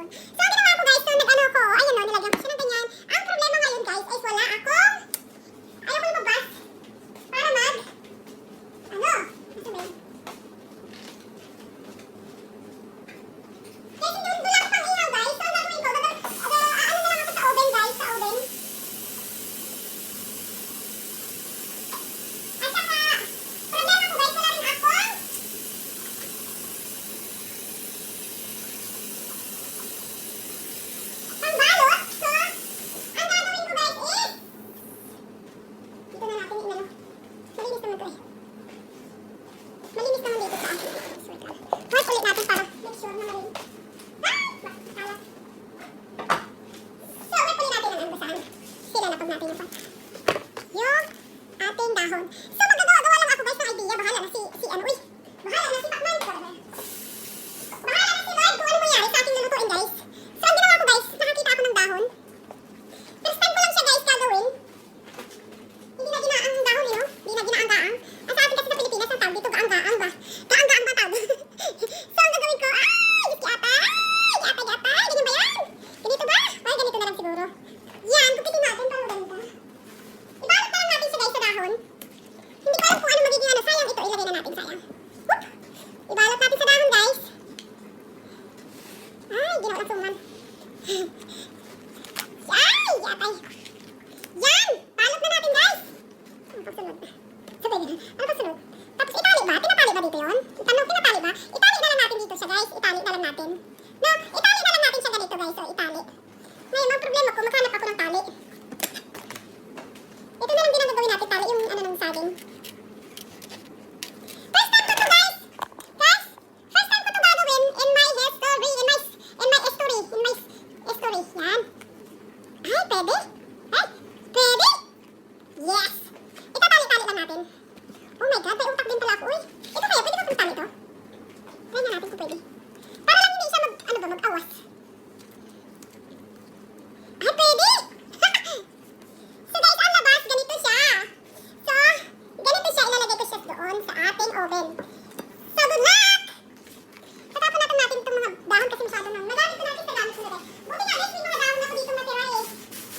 So, ang ginawa ko guys, so nag-ano ko, ayun o, nilagyan ko siya ng ganyan. Ang problema ngayon guys, is wala akong, ayaw ko lumabas para mag, ano, nasa ba yun? Kasi doon wala ko pang ihaw guys, so ang gagawin ko, ano na lang ako sa oven guys, sa oven. At saka, problema ko guys, wala rin akong pangbalot. So, ang gagawin ko guys is, dito na natin inano. Malinis naman to eh. Malinis naman dito sa akin. Wait lang. Wipe ulit natin para make sure na malinis. Ah! Bakit kalat? So, wipe ulit natin ang basahan. Sila na pag natin yung ating dahon. So, magagawa lang ako guys ng idea. Bahala na si ano, uy. Bahala na si Pacman. Bahala na si Lord kung ano mangyari sa ating lulutuin guys. So, ang ginawa ko guys, nakakita ako ng dahon. First time ko lang siya guys gagawin. Hindi na ginaang dahon eh, no? Hindi na ginaang-gaang. Ang sa atin kasi sa Pilipinas, ang tawag dito gaang-gaang ba? Gaang-gaang ba tawag? So, ang gagawin ko, Diyos yata! Yata! Ganyan ba yan? Ganito ba? Ay, ganito na lang siguro. Yan, kukitin natin para maganda. Ibalot na lang natin siya guys sa dahon. Hindi ko alam kung ano magiging ano. Sayang ito, ilagay na natin, sayang. Whoop! Ibalot natin sa dahon guys. Ay, ginawa lang suman. Ay, yatay. Yan! Balot na natin guys. Ano pa sunod? Sabay na. Ano pa sunod? Tapos itali ba? Tinatali ba dito yun? Tinatali ba? Itali na lang natin dito siya guys. Itali na lang natin. No, itali na lang natin siya ganito guys. So, itali. Ngayon, ang problema ko, maghanap ako ng tali. Ito na lang din ang gagawin natin, tali yung ano ng saging. First time ko to guys! Guys! First time ko to gagawin in my history. In my history. Yan. Ay, pwede? Ay, pwede? Yes! Itatali-tali lang natin. Oh my God, may utak din pala ako. Uy, ito kaya, pwede ba kung tali to? Try na natin kung pwede. Para lang hindi siya mag-awas. Ay, pwede! So guys, ang labas, ganito siya. So, ganito siya, ilalagay ko siya doon sa ating oven. So, good luck! Tatapon natin itong mga dahon kasi masyado nang nagamit ko natin sa gamit ko na. Buti nga guys, may mga dahon ako dito natira eh.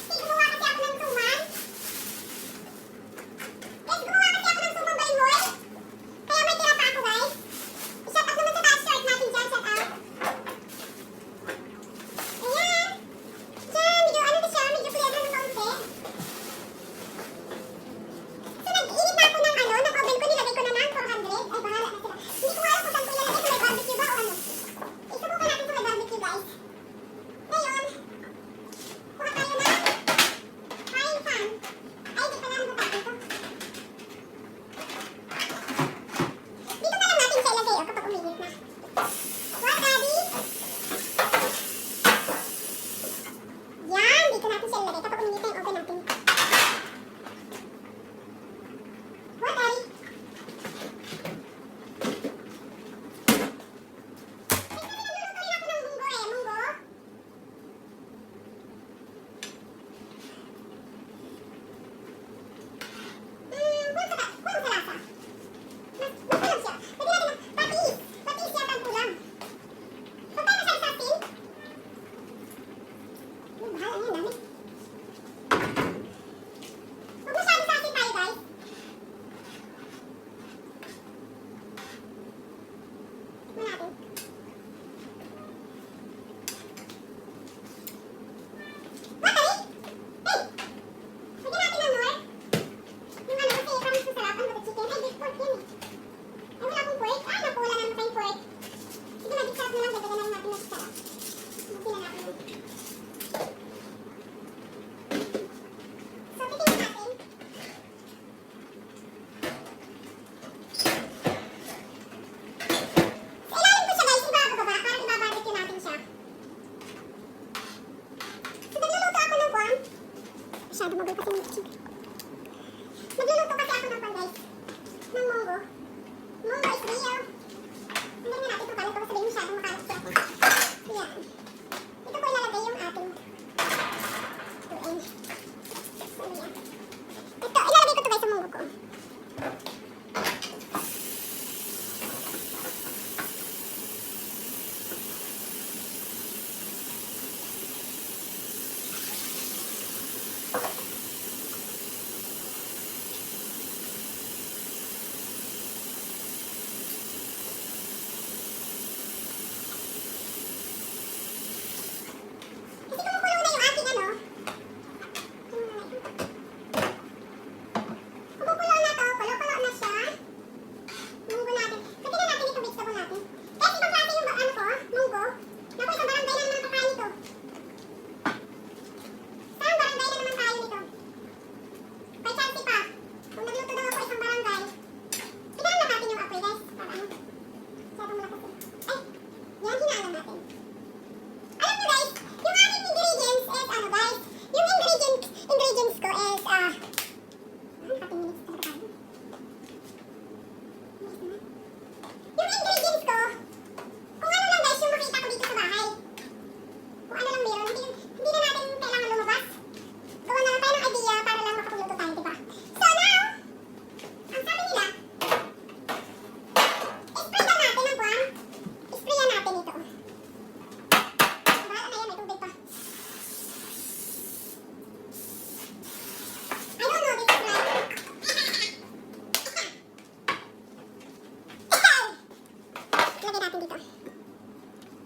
Kasi gumawa kasi ako ng suman. Guys, gumawa kasi ako ng suman bayhoy. Kaya may tira pa ako guys. I-shout out naman sa taas short natin dyan, shout out. Ayan. Diyan, medyo ano na siya, medyo clear na ng kaunti. So, nag-init na ako ng ano, ng oven ko, nilagay ko na ng 400. Ay, bahala na sila. Hindi ko alam kung saan ko ilalagay, kung may barbecue ba o ano. Isubukan natin kung may barbecue guys. Ngayon, kuha tayo ng frying pan. Ay, di pala ang baba dito. Dito na lang natin siya ilagay kapag uminit na. What, Daddy? Yan, dito natin siya ilagay kapag uminit na yung oven natin. What, Daddy? Nagluluto rin ako ng munggo eh, munggo. Kulang sa lasa. Mas kulang siya. Pwede natin patis. Patis yata ang kulang. So, tayo masyari sa atin. Ay, bahala niya, dami. Huwag masyari sa atin tayo, guys. Tignan natin. What, Daddy? Hey! Lagyan natin ng more. Yung ano kasi, parang masarap ang butter chicken. Ay, beef pork yan eh. Ay, wala akong pork. Ay, napula naman tayong pork. Sige na, beef sarap na lang. Dagdagan na lang natin ng sarap. Buti na natin. So, titingnan natin. So, ilalim ko siya guys, ibababa. Parang ibabarbecue natin siya. So, nagluluto ako ng kwan. Masyado magal kasi yung chicken. Nagluluto kasi ako ng pan guys. Ng munggo. Munggo is real. Hindi nga natin ito kalat. Baka sabihin masyadong makalat siya. Yan. Ito ko ilalagay yung ating tuin. So, yan. Ito, ilalagay ko ito guys sa munggo ko.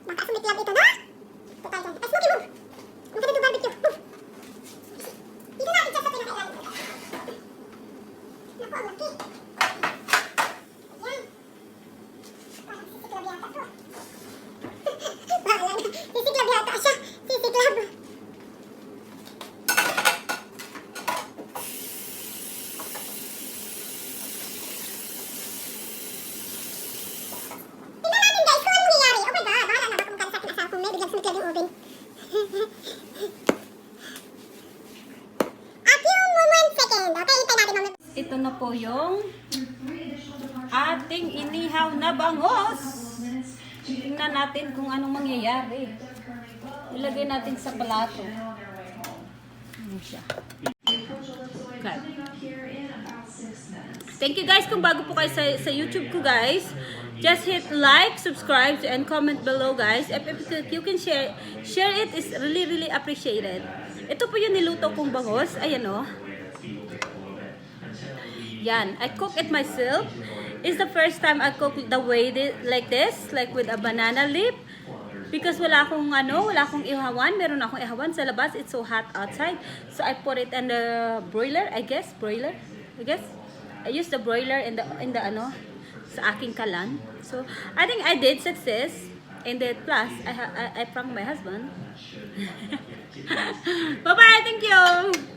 Baka sumiklab ito, no? Ito tayo dyan. Ay, smoky move! Maganda do barbecue. Move! Dito natin siya sa pinakailalim. Naku, ang laki. Ayan. Parang sisiklab yata to. Bahala na. Sisiklab yata siya. Sisiklab. Ito na po yung ating inihaw na bangos. Tingnan natin kung anong mangyayari. Ilagay natin sa plato. Ano siya? Okay. Thank you guys kung bago po kayo sa YouTube ko guys. Just hit like, subscribe, and comment below guys. If you can share it is really appreciated. Ito po yung niluto kong bangos. Ayan o. Yan. I cook it myself. It's the first time I cook the way like this. Like with a banana leaf. Because wala akong ihawan. Meron akong ihawan sa labas. It's so hot outside. So I put it in the broiler. I guess. I use the broiler in the sa aking kalan. So I think I did success. And then plus I pranked my husband. Bye bye. Thank you.